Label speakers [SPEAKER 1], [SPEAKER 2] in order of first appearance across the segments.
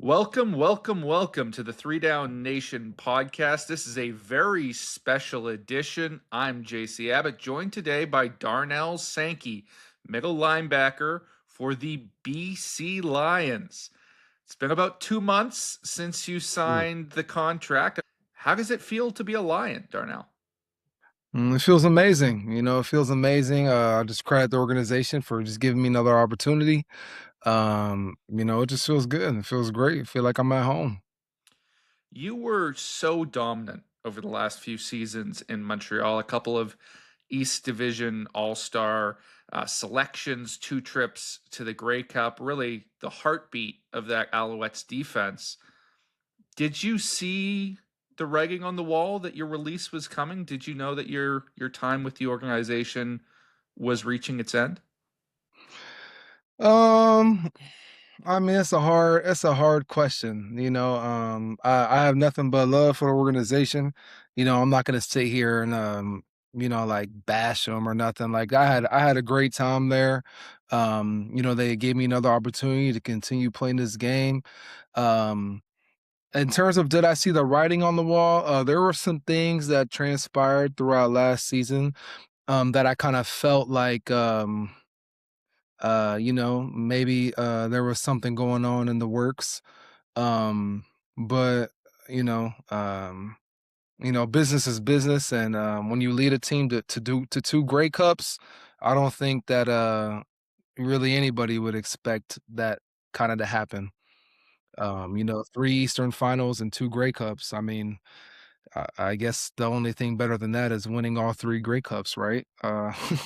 [SPEAKER 1] Welcome, welcome, welcome to the Three Down Nation podcast. This is a very special edition. I'm JC Abbott, joined today by Darnell Sankey, middle linebacker for the BC Lions. It's been about 2 months since you
[SPEAKER 2] Mm.
[SPEAKER 1] signed the contract. How does it feel to be a Lion, Darnell?
[SPEAKER 2] It feels amazing. It feels amazing. I just credit the organization for just giving me another opportunity. It just feels good. It feels great. I feel like I'm at home.
[SPEAKER 1] You were so dominant over the last few seasons in Montreal. A couple of East Division All Star selections, two trips to the Grey Cup, really the heartbeat of that Alouettes defense. Did you see the writing on the wall that your release was coming? Did you know that your time with the organization was reaching its end?
[SPEAKER 2] Um, it's a hard question. I have nothing but love for the organization. I'm not gonna sit here and like bash them or nothing. Like I had a great time there. They gave me another opportunity to continue playing this game. Um, In terms of did I see the writing on the wall, there were some things that transpired throughout last season, that I kind of felt like, maybe there was something going on in the works. Um, but you know, um, business is business, and when you lead a team to two Grey Cups, I don't think that really anybody would expect that kind of to happen. Three Eastern Finals and two Grey Cups. I mean, I guess the only thing better than that is winning all three Grey Cups, right?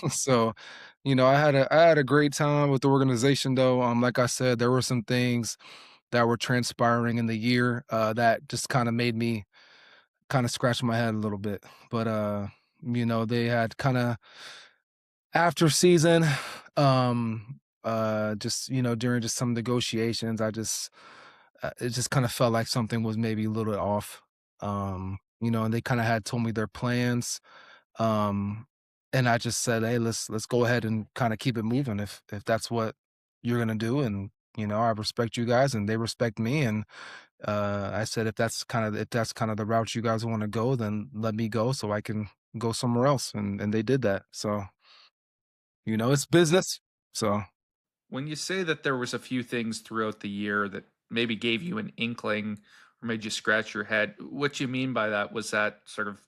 [SPEAKER 2] So, I had a great time with the organization, though. Like I said, there were some things that were transpiring in the year that just kind of made me kind of scratch my head a little bit. But they had kind of after season, just during just some negotiations, it just kind of felt like something was maybe a little off. And they kind of had told me their plans. Um, and I just said, "Hey, let's go ahead and kind of keep it moving if that's what you're gonna do." And I respect you guys, and they respect me. And I said, if that's kind of the route you guys want to go, then let me go so I can go somewhere else. And they did that. So it's business. So.
[SPEAKER 1] When you say that there was a few things throughout the year that maybe gave you an inkling or made you scratch your head, what you mean by that? Was that sort of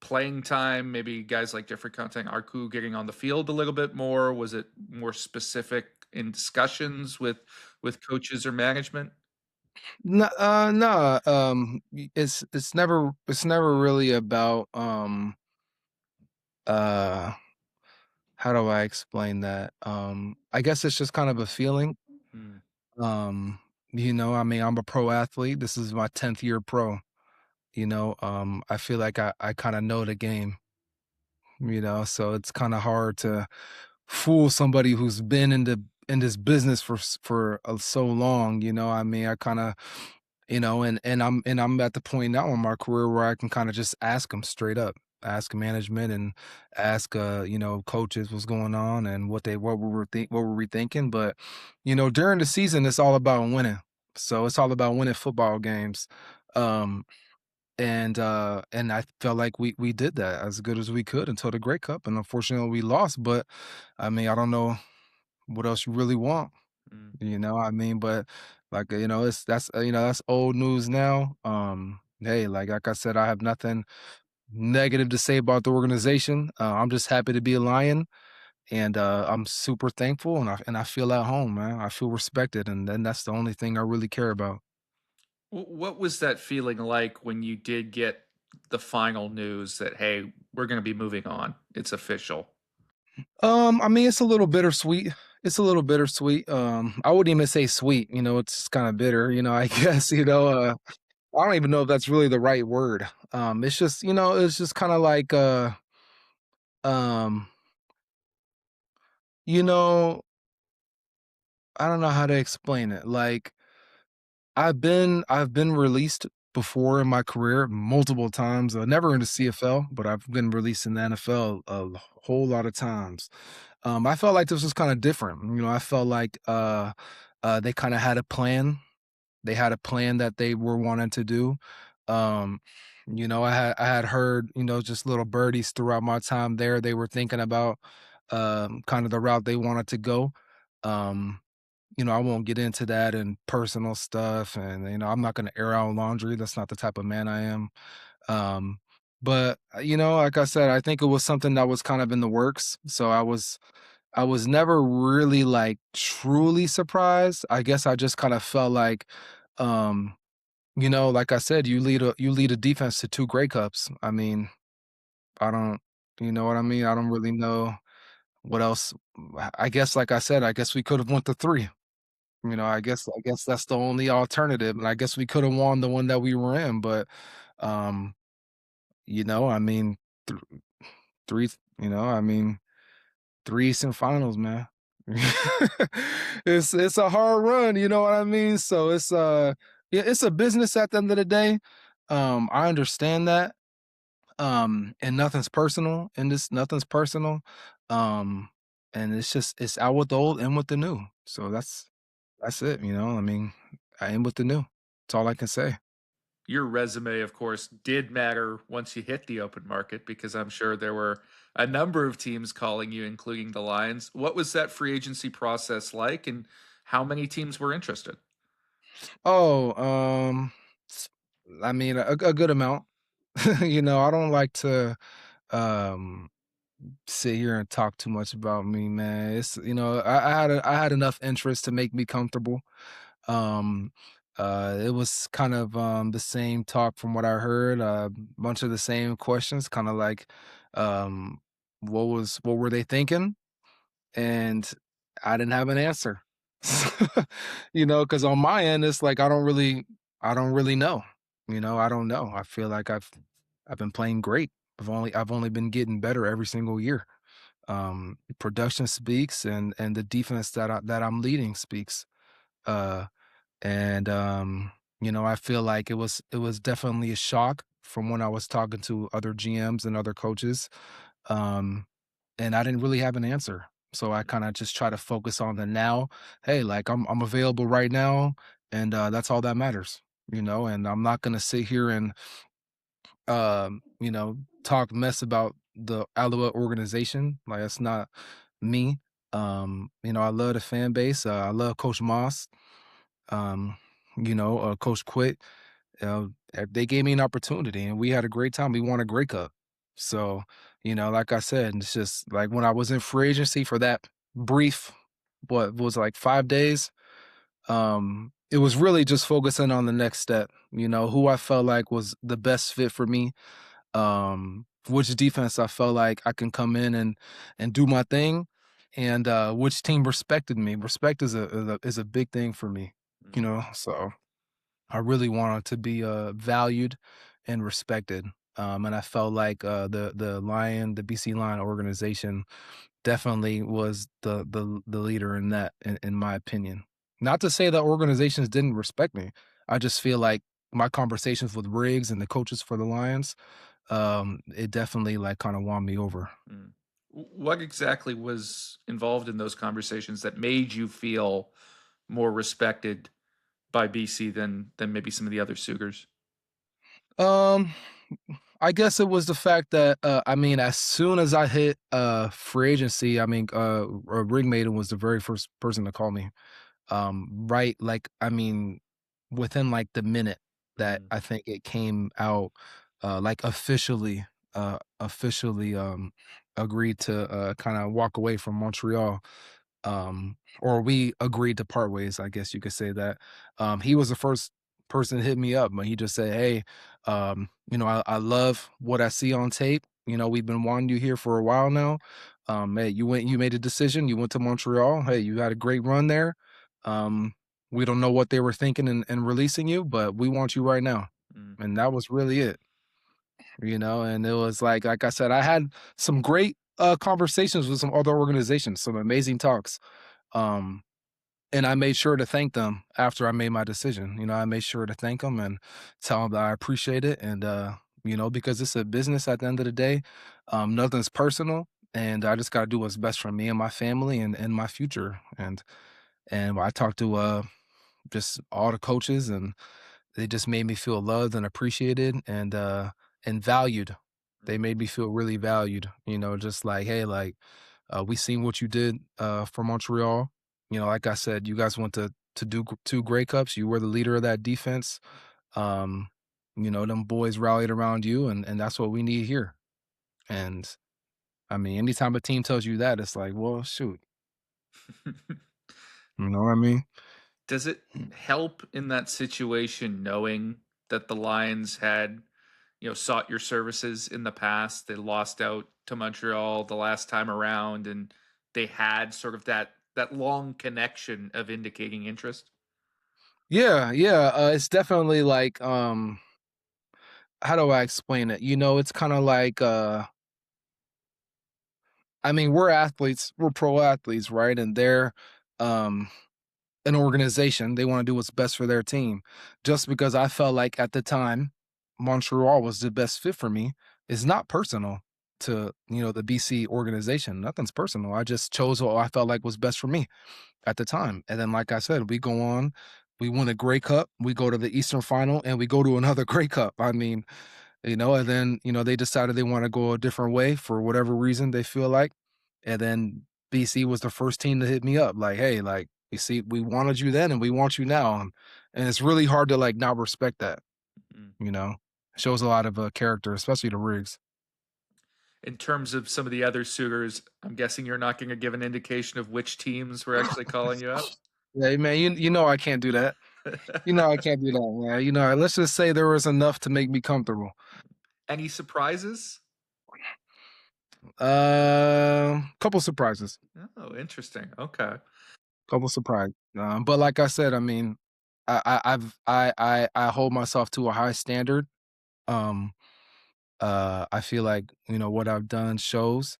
[SPEAKER 1] playing time? Maybe guys like Jeffrey Content Arku getting on the field a little bit more? Was it more specific in discussions with coaches or management?
[SPEAKER 2] No, no. It's never really about uh how do I explain that? I guess it's just kind of a feeling.
[SPEAKER 1] Hmm.
[SPEAKER 2] Um, I mean, I'm a pro athlete. This is my 10th year pro. I feel like I kind of know the game. So it's kind of hard to fool somebody who's been in this business for so long. I mean, I kind of and I'm at the point now in my career where I can kind of just ask them straight up, ask management and ask coaches what's going on and what were we thinking. But during the season it's all about winning. So it's all about winning football games. Um and I felt like we did that as good as we could until the Great Cup, and unfortunately we lost. But I mean, I don't know what else you really want.
[SPEAKER 1] Hmm.
[SPEAKER 2] I mean, but like, that's old news now. Hey, like I said, I have nothing negative to say about the organization. I'm just happy to be a Lion, and I'm super thankful, and I feel at home, man. I feel respected, and then that's the only thing I really care about.
[SPEAKER 1] What was that feeling like when you did get the final news that, hey, we're going to be moving on? It's official.
[SPEAKER 2] I mean, it's a little bittersweet. It's a little bittersweet. I wouldn't even say sweet. It's kind of bitter. I guess. I don't even know if that's really the right word. It's just kind of like um You know, I don't know how to explain it. Like I've been released before in my career multiple times. Never in the CFL, but I've been released in the NFL a whole lot of times. I felt like this was kind of different. I felt like they kind of had a plan. They had a plan that they were wanting to do. Um, I had heard, just little birdies throughout my time there. They were thinking about kind of the route they wanted to go. Um, I won't get into that and personal stuff, and I'm not going to air out laundry. That's not the type of man I am. Um, but like I said, I think it was something that was kind of in the works. So I was never really like truly surprised. I guess I just kind of felt like, um, like I said, you lead a defense to 2 Grey Cups. I mean, I don't, you know what I mean? I don't really know what else. I guess, like I said, I guess we could have went to 3. I guess that's the only alternative, and I guess we could have won the one that we were in, but um, I mean, th- 3, I mean, 3 Eastern Finals, man. It's a hard run, you know what I mean? So yeah, it's a business at the end of the day. I understand that. And nothing's personal. Um, and it's out with the old, in with the new. So that's it, I mean, I am with the new. That's all I can say.
[SPEAKER 1] Your resume, of course, did matter once you hit the open market because I'm sure there were a number of teams calling you, including the Lions. What was that free agency process like, and how many teams were interested?
[SPEAKER 2] Oh, s- I mean, a good amount. I don't like to um sit here and talk too much about me, man. It's I had enough interest to make me comfortable. Um, it was kind of the same talk from what I heard. A bunch of the same questions, kind of like, um, what were they thinking? And I didn't have an answer. Because on my end, it's like I don't really know. I don't know. I feel like I've been playing great. I've only been getting better every single year. Production speaks, and the defense that I'm leading speaks. Uh, and I feel like it was definitely a shock from when I was talking to other GMs and other coaches. Um, and I didn't really have an answer. So I kind of just try to focus on the now. Hey, like I'm available right now, and that's all that matters. And I'm not gonna sit here and talk mess about the Alouette organization. Like that's not me. I love the fan base. I love Coach Moss. Coach quit. They gave me an opportunity, and we had a great time. We won a Grey Cup. So, like I said, it's just like when I was in free agency for that brief, what was it, like 5 days. It was really just focusing on the next step. Who I felt like was the best fit for me, which defense I felt like I can come in and do my thing, and which team respected me. Respect is a big thing for me,
[SPEAKER 1] Mm.
[SPEAKER 2] so I really wanted to be valued and respected. And I felt like the BC Lion organization definitely was the leader in that, in my opinion. Not to say that organizations didn't respect me. I just feel like my conversations with Riggs and the coaches for the Lions, it definitely like kind of won me over.
[SPEAKER 1] Mm. What exactly was involved in those conversations that made you feel more respected by BC than maybe some of the other Sougars?
[SPEAKER 2] Um, I guess it was the fact that I mean, as soon as I hit free agency, I mean, Ring Maiden was the very first person to call me. Right, like, I mean, within, like, the minute that
[SPEAKER 1] Mm.
[SPEAKER 2] I think it came out, like, officially agreed to, kinda walk away from Montreal, or we agreed to part ways, I guess you could say that. He was the first person to hit me up, but he just said, "Hey, I love what I see on tape. We've been wanting you here for a while now. Hey, you made a decision. You went to Montreal. Hey, you had a great run there. Um, we don't know what they were thinking in releasing you, but we want you right now."
[SPEAKER 1] Mm.
[SPEAKER 2] And that was really it. And it was like I said, I had some great conversations with some other organizations, some amazing talks. Um, and I made sure to thank them after I made my decision. I made sure to thank them and tell them that I appreciate it. And, because it's a business at the end of the day, nothing's personal. And I just got to do what's best for me and my family and my future. And I talked to just all the coaches, and they just made me feel loved and appreciated and valued. They made me feel really valued, just like, "Hey, like, we seen what you did, for Montreal." Like I said, you guys went to do 2 Grey Cups, you were the leader of that defense. Um, them boys rallied around you, and that's what we need here. And, I mean, anytime a team tells you that, it's like, well, shoot, you know what I mean?
[SPEAKER 1] Does it help in that situation knowing that the Lions had, sought your services in the past? They lost out to Montreal the last time around, and they had sort of that long connection of indicating interest.
[SPEAKER 2] Yeah, yeah, it's definitely like, how do I explain it? It's kinda like, I mean, we're athletes, we're pro athletes, right? And they're, um, an organization, they wanna do what's best for their team. Just because I felt like at the time, Montreal was the best fit for me is not personal to, the BC organization. Nothing's personal. I just chose what I felt like was best for me at the time. And then, like I said, we go on, we win a Grey Cup, we go to the Eastern Final, and we go to another Grey Cup. I mean, and then, they decided they want to go a different way for whatever reason they feel like. And then BC was the first team to hit me up, like, hey, like, you see, we wanted you then and we want you now. And it's really hard to like not respect that,
[SPEAKER 1] Mhm.
[SPEAKER 2] you know. Shows a lot of character, especially the Rigs.
[SPEAKER 1] In terms of some of the other suitors, I'm guessing you're not going to give an indication of which teams were actually calling you up.
[SPEAKER 2] Yeah, man, you know I can't do that. You know I can't do that, man. Let's just say there was enough to make me comfortable.
[SPEAKER 1] Any surprises?
[SPEAKER 2] Couple surprises.
[SPEAKER 1] Oh, interesting. Okay.
[SPEAKER 2] Couple surprise. But like I said, I mean, I hold myself to a high standard. Um, I feel like what I've done shows.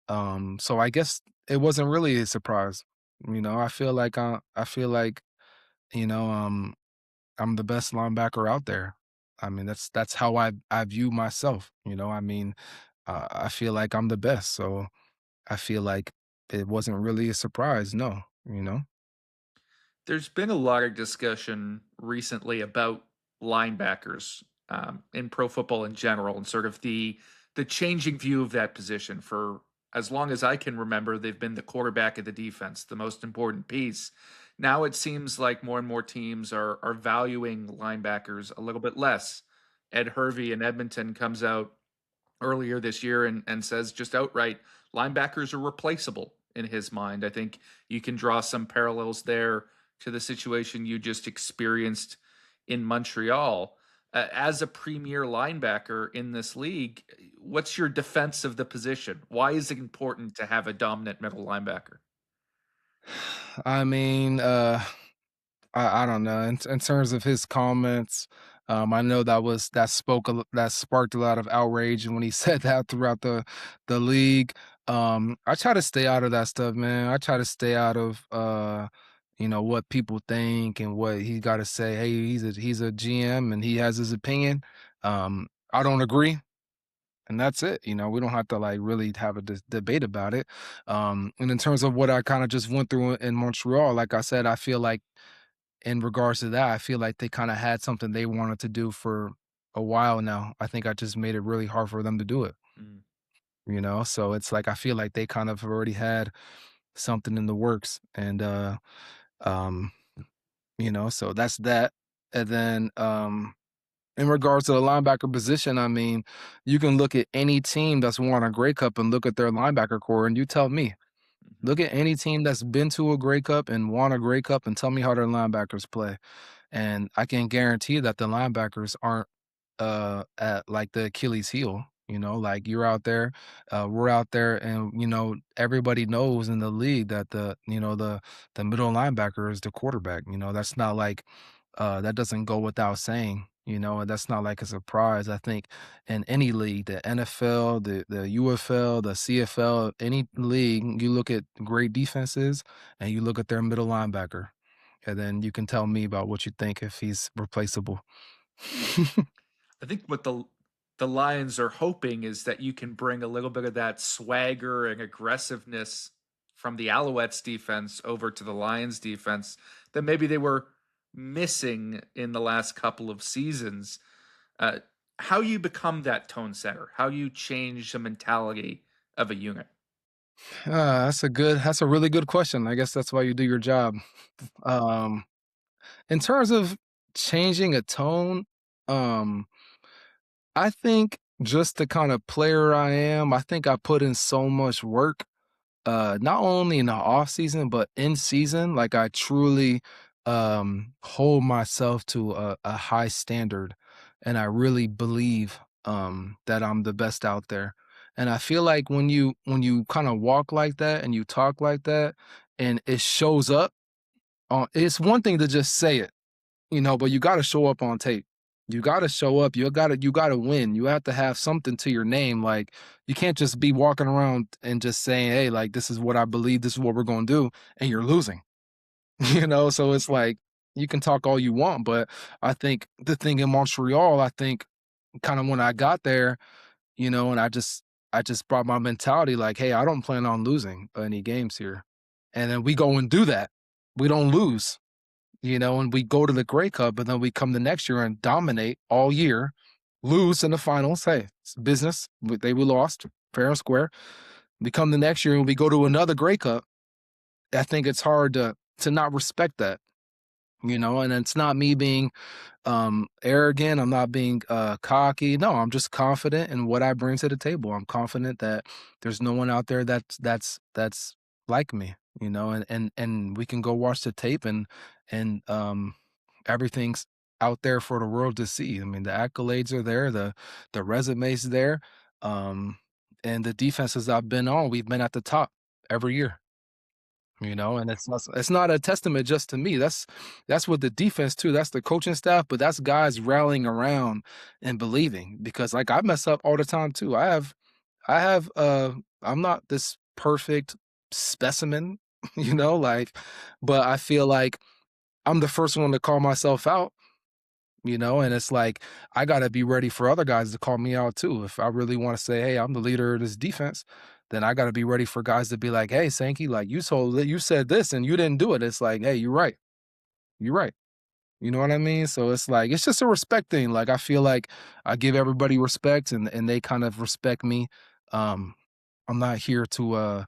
[SPEAKER 2] So I guess it wasn't really a surprise. I feel like you know I'm the best linebacker out there. I mean that's how I view myself. I mean, I feel like I'm the best. So I feel like it wasn't really a surprise. No, you know.
[SPEAKER 1] There's been a lot of discussion recently about linebackers in pro football in general, and sort of the changing view of that position. For as long as I can remember, they've been the quarterback of the defense, the most important piece. Now it seems like more and more teams are valuing linebackers a little bit less. Ed Hervey in Edmonton comes out earlier this year and says just outright linebackers are replaceable in his mind. I think you can draw some parallels there to the situation you just experienced in Montreal. As a premier linebacker in this league, what's your defense of the position? Why is it important to have a dominant middle linebacker?
[SPEAKER 2] I mean, I don't know. In terms of his comments, I know that sparked a lot of outrage when he said that throughout the league. I try to stay out of that stuff, man. I try to stay out of what people think and what he got to say. Hey, he's a GM and he has his opinion. I don't agree. And that's it. We don't have to like really have a debate about it. And in terms of what I kind of just went through in Montreal, like I said, I feel like in regards to that, I feel like they kinda had something they wanted to do for a while now. I think I just made it really hard for them to do it,
[SPEAKER 1] Mm.
[SPEAKER 2] So it's like I feel like they kind of already had something in the works and, um, so that's that. And then, in regards to the linebacker position, I mean, you can look at any team that's won a Grey Cup and look at their linebacker core, and you tell me.
[SPEAKER 1] Mhm.
[SPEAKER 2] Look at any team that's been to a Grey Cup and won a Grey Cup and tell me how their linebackers play. And I can guarantee that the linebackers aren't at like the Achilles heel. Like you're out there, we're out there, and everybody knows in the league that the middle linebacker is the quarterback. That's not like that doesn't go without saying. And that's not like a surprise. I think in any league, the NFL, the UFL, the CFL, any league, you look at great defenses and you look at their middle linebacker, and then you can tell me about what you think if he's replaceable.
[SPEAKER 1] I think what the Lions are hoping is that you can bring a little bit of that swagger and aggressiveness from the Alouettes defense over to the Lions defense that maybe they were missing in the last couple of seasons. Uh, how you become that tone setter? How you change the mentality of a unit?
[SPEAKER 2] That's a really good question. I guess that's why you do your job. Um, in terms of changing a tone, um, I think just the kind of player I am, I think I put in so much work, not only in the off season, but in season. Like I truly hold myself to a high standard. And I really believe that I'm the best out there. And I feel like when you kind of walk like that and you talk like that and it shows up it's one thing to just say it, but you gotta show up on tape. You gotta show up. You gotta win. You have to have something to your name. Like you can't just be walking around and just saying, "Hey, like this is what I believe. This is what we're gonna do," and you're losing. So it's like you can talk all you want, but I think the thing in Montreal, I think kind of when I got there, and I just brought my mentality like, "Hey, I don't plan on losing any games here," and then we go and do that. We don't lose. And we go to the Grey Cup, and then we come the next year and dominate all year, lose in the finals. Hey, it's business. We lost fair and square. We come the next year and we go to another Grey Cup. I think it's hard to not respect that, and it's not me being arrogant. I'm not being cocky. No, I'm just confident in what I bring to the table. I'm confident that there's no one out there that's like me, and we can go watch the tape and everything's out there for the world to see. I mean, the accolades are there, the resumes there, um, and the defenses I've been on, we've been at the top every year. And it's not a testament just to me. That's what the defense too. That's the coaching staff, but that's guys rallying around and believing because like I mess up all the time too. I have I'm not this perfect specimen, like but I feel like I'm the first one to call myself out, and it's like I gotta be ready for other guys to call me out too. If I really want to say, hey, I'm the leader of this defense, then I gotta be ready for guys to be like, hey, Sankey, like you said this and you didn't do it. It's like, hey, you're right. You're right. You know what I mean? So it's like it's just a respect thing. Like I feel like I give everybody respect and they kind of respect me. Um, I'm not here to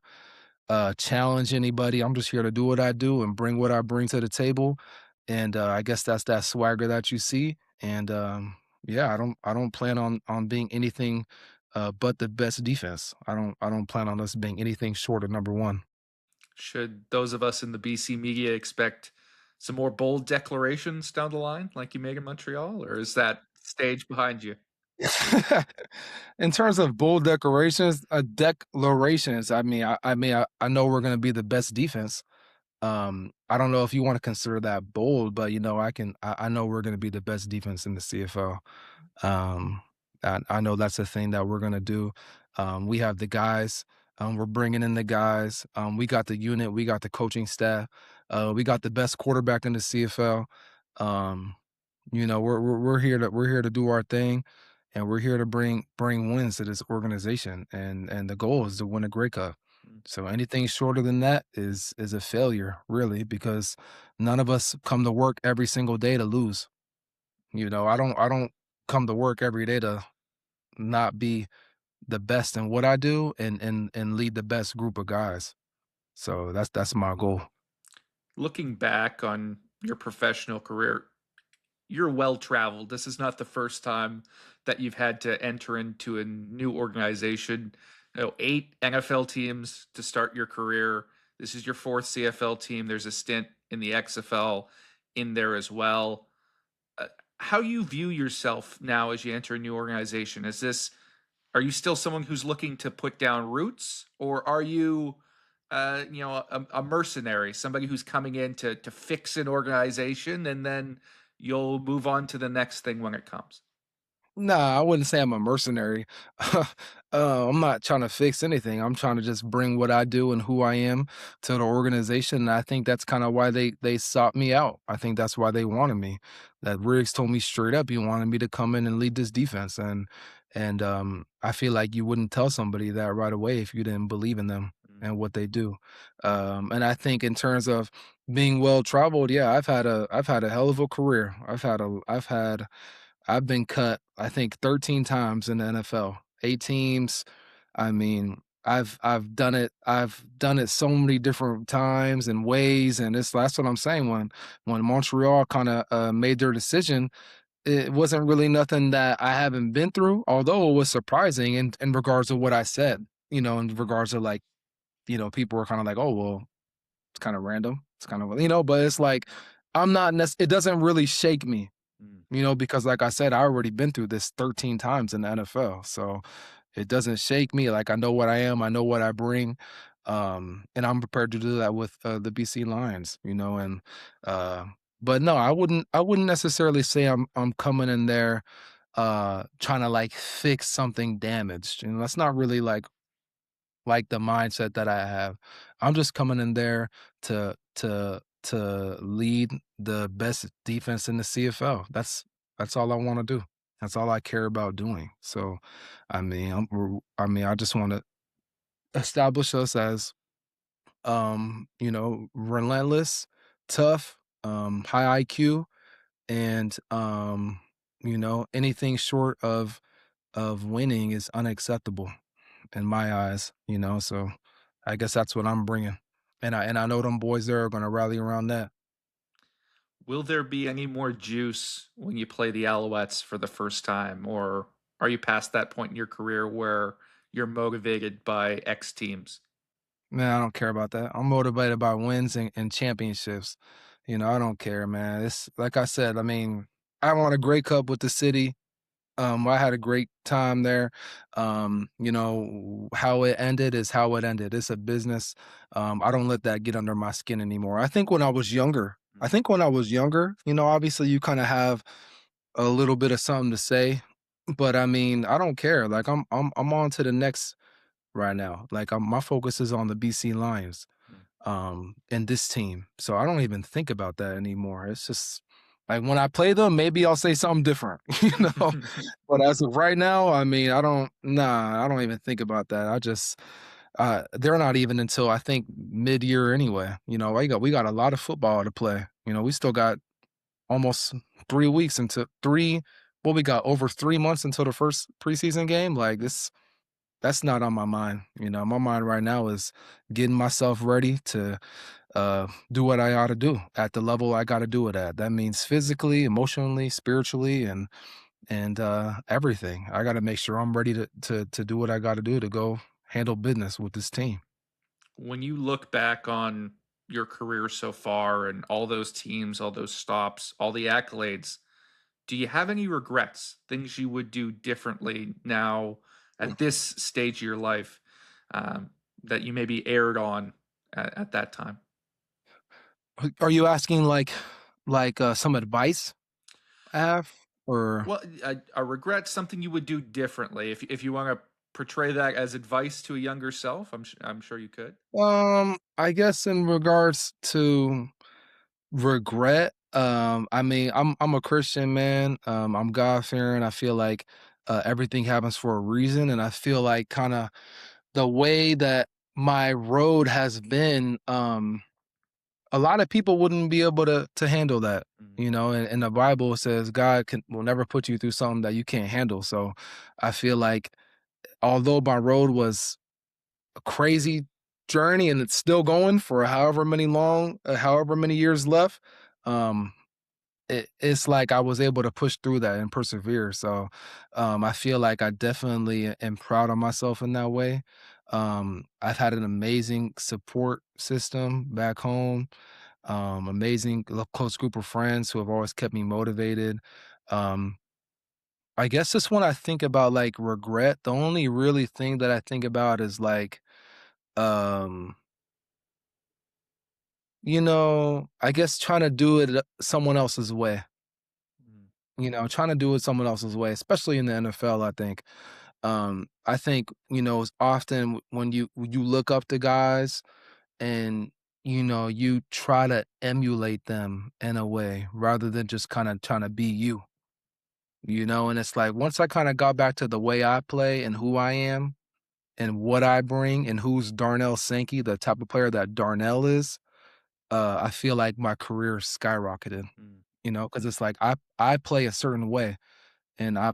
[SPEAKER 2] challenge anybody. I'm just here to do what I do and bring what I bring to the table. And I guess that's that swagger that you see. And yeah, I don't plan on being anything but the best defense. I don't plan on us being anything short of number one.
[SPEAKER 1] Should those of us in the BC media expect some more bold declarations down the line, like you made in Montreal, or is that stage behind you?
[SPEAKER 2] In terms of bold declarations, I know we're gonna be the best defense. I don't know if you want to consider that bold, but I know we're gonna be the best defense in the CFL. I know that's a thing that we're gonna do. We have the guys. We're bringing in the guys. We got the unit. We got the coaching staff. We got the best quarterback in the CFL. Um, we're here to do our thing, and we're here to bring wins to this organization. And the goal is to win a Grey Cup.
[SPEAKER 1] Mm.
[SPEAKER 2] So anything shorter than that is a failure, really, because none of us come to work every single day to lose. I don't come to work every day to not be the best in what I do and lead the best group of guys. So that's my goal.
[SPEAKER 1] Looking back on your professional career, you're well traveled. This is not the first time that you've had to enter into a new organization. 8 NFL teams to start your career. This is your fourth CFL team. There's a stint in the XFL in there as well. Uh, how you view yourself now as you enter a new organization? Are you still someone who's looking to put down roots, or are you, a mercenary, somebody who's coming in to fix an organization, and then you'll move on to the next thing when it comes?
[SPEAKER 2] Nah, I wouldn't say I'm a mercenary. I'm not trying to fix anything. I'm trying to just bring what I do and who I am to the organization. And I think that's kind of why they sought me out. I think that's why they wanted me. That Riggs told me straight up he wanted me to come in and lead this defense. And I feel like you wouldn't tell somebody that right away if you didn't believe in them.
[SPEAKER 1] Mm.
[SPEAKER 2] and what they do. And I think in terms of being well traveled, yeah, I've had a hell of a career. I've been cut, I think 13 times in the NFL. 8 teams. I mean, I've done it so many different times and ways, and that's what I'm saying. When Montreal kind of made their decision, it wasn't really nothing that I haven't been through, although it was surprising in regards to what I said. In regards to like, people were kind of like, oh well, it's kind of random. It's kind of, but it's like I'm not. It doesn't really shake me,
[SPEAKER 1] Mm.
[SPEAKER 2] because like I said, I already been through this 13 times in the NFL. So it doesn't shake me. Like I know what I am, I know what I bring. And I'm prepared to do that with the BC Lions, and uh but no, I wouldn't necessarily say I'm coming in there trying to like fix something damaged. That's not really like the mindset that I have. I'm just coming in there to lead the best defense in the CFL. That's all I want to do. That's all I care about doing. So, I just want to establish us as relentless, tough, high IQ, and anything short of winning is unacceptable in my eyes, so I guess that's what I'm bringing. And I know them boys there are gonna rally around that.
[SPEAKER 1] Will there be any more juice when you play the Alouettes for the first time, or are you past that point in your career where you're motivated by X teams?
[SPEAKER 2] Man, I don't care about that. I'm motivated by wins and championships. I don't care, man. It's like I said, I won a great cup with the city. I had a great time there. How it ended is how it ended. It's a business. I don't let that get under my skin anymore. I think when I was younger, obviously you kind of have a little bit of something to say, but I don't care. Like I'm on to the next right now. Like my focus is on the BC Lions
[SPEAKER 1] Mm.
[SPEAKER 2] and this team. So I don't even think about that anymore. It's just like when I play them, maybe I'll say something different, But as of right now, I don't even think about that. They're not even until I think mid-year anyway. We got a lot of football to play. We still got almost 3 weeks into three. Well, we got over 3 months until the first preseason game. Like
[SPEAKER 1] Mm.
[SPEAKER 2] this, that's not on my mind. My mind right now is getting myself ready to do what I ought to do at the level I got to do it at. That means physically, emotionally, spiritually, and everything. I got to make sure I'm ready to do what I got to do to go handle business with this team.
[SPEAKER 1] When you look back on your career so far and all those teams, all those stops, all the accolades, do you have any regrets? Things you would do differently now at this stage of your life, that you maybe erred on at that time?
[SPEAKER 2] Are you asking like some advice I have or
[SPEAKER 1] Well, a regret, something you would do differently. If you want to portray that as advice to a younger self, I'm sure you could.
[SPEAKER 2] I guess in regards to regret, I'm a Christian man. I'm God fearing. I feel like everything happens for a reason, and I feel like kind of the way that my road has been, a lot of people wouldn't be able to handle that.
[SPEAKER 1] Mm.
[SPEAKER 2] And the Bible says God will never put you through something that you can't handle. So I feel like although my road was a crazy journey and it's still going for however many years left, um, it's like I was able to push through that and persevere. So I feel like I definitely am proud of myself in that way. I've had an amazing support system back home, amazing close group of friends who have always kept me motivated. Um, I guess just when I think about like regret, the only really thing that I think about is like, um, I guess trying to do it someone else's way.
[SPEAKER 1] Mm.
[SPEAKER 2] Trying to do it someone else's way, especially in the NFL, I think. I think, it's often when you look up to guys and you try to emulate them in a way rather than just kind of trying to be you. And it's like once I kind of got back to the way I play and who I am, and what I bring and who's Darnell Sankey, the type of player that Darnell is, I feel like my career skyrocketed,
[SPEAKER 1] Mm.
[SPEAKER 2] because it's like I play a certain way and I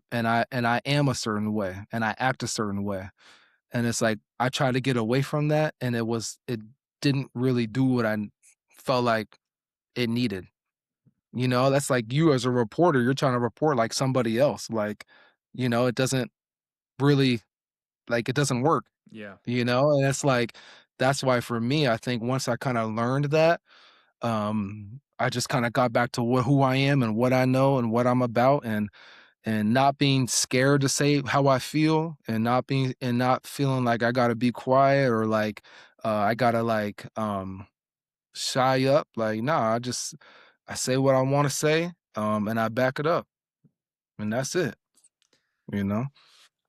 [SPEAKER 2] am a certain way and I act a certain way. And it's like I tried to get away from that and it didn't really do what felt like it needed. That's like you as a reporter, you're trying to report like somebody else. Like, it doesn't really like it doesn't work,
[SPEAKER 1] Yeah.
[SPEAKER 2] and it's like that's why for me, I think once I kind of learned that, I just kind of got back to who I am and what I know and what I'm about and not being scared to say how I feel and not feeling like I gotta be quiet or like I gotta like shy up. Like, nah, I say what I want to say, and I back it up. And that's it, you know?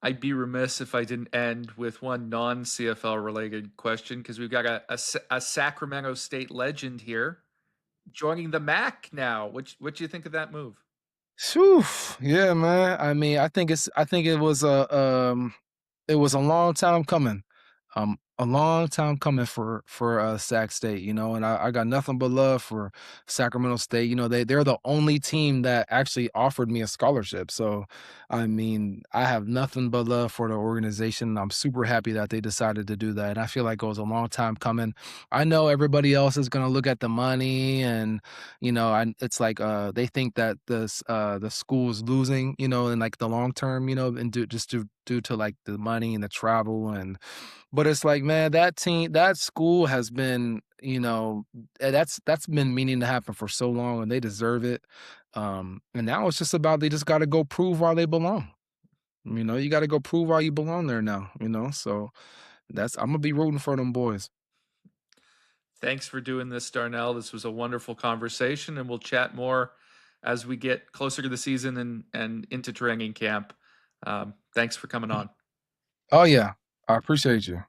[SPEAKER 1] I'd be remiss if I didn't end with one non-CFL related question because we've got a Sacramento State legend here joining the MAC now. What do you think of that move?
[SPEAKER 2] Phew, yeah, man. I mean, I think it was a long time coming. A long time coming for Sac State, and I got nothing but love for Sacramento State. They're the only team that actually offered me a scholarship. So, I mean, I have nothing but love for the organization. I'm super happy that they decided to do that. And I feel like it was a long time coming. I know everybody else is gonna look at the money and it's like they think that the school is losing, in like the long term, and due to like the money and the travel but it's like, man, that school has been, that's been meaning to happen for so long and they deserve it. And now it's just about they just gotta go prove why they belong. You gotta go prove why you belong there now. So that's I'm gonna be rooting for them boys.
[SPEAKER 1] Thanks for doing this, Darnell. This was a wonderful conversation, and we'll chat more as we get closer to the season and into training camp. Thanks for coming on.
[SPEAKER 2] Oh yeah. I appreciate you.